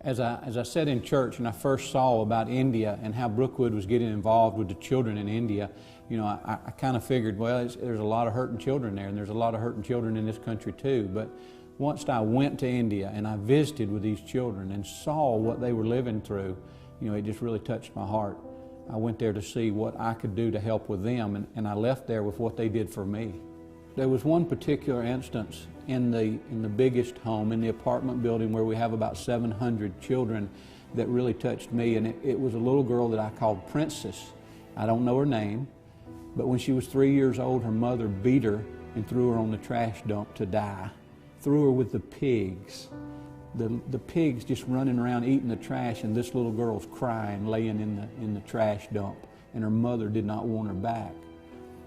As I sat in church and I first saw about India and how Brookwood was getting involved with the children in India, you know, I kind of figured, well, there's a lot of hurting children there, and there's a lot of hurting children in this country too. But once I went to India and I visited with these children and saw what they were living through, you know, it just really touched my heart. I went there to see what I could do to help with them, and I left there with what they did for me. There was one particular instance in the biggest home, in the apartment building where we have about 700 children, that really touched me, and it was a little girl that I called Princess. I don't know her name, but when she was 3 years old, her mother beat her and threw her on the trash dump to die. Threw her with the pigs. The pigs just running around eating the trash, and this little girl's crying, laying in the trash dump, and her mother did not want her back.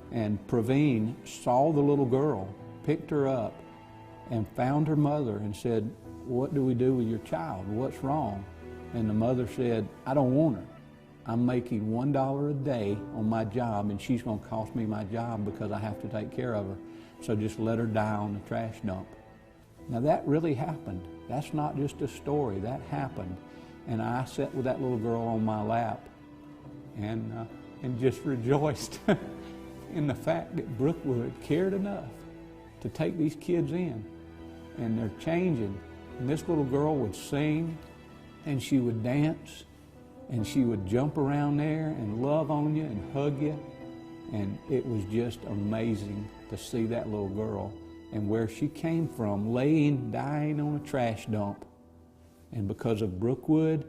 And Praveen saw the little girl, picked her up, and found her mother and said, "What do we do with your child? What's wrong?" And the mother said, "I don't want her. I'm making $1 a day on my job, and she's going to cost me my job because I have to take care of her. So just let her die on the trash dump." Now that really happened. That's not just a story. That happened. And I sat with that little girl on my lap and just rejoiced in the fact that Brookwood cared enough to take these kids in. And they're changing. And this little girl would sing, and she would dance, and she would jump around there and love on you and hug you. And it was just amazing to see that little girl and where she came from, dying on a trash dump. And because of Brookwood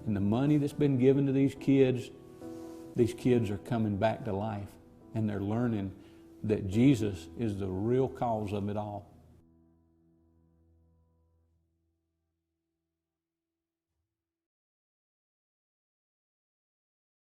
and the money that's been given to these kids are coming back to life, and they're learning that Jesus is the real cause of it all.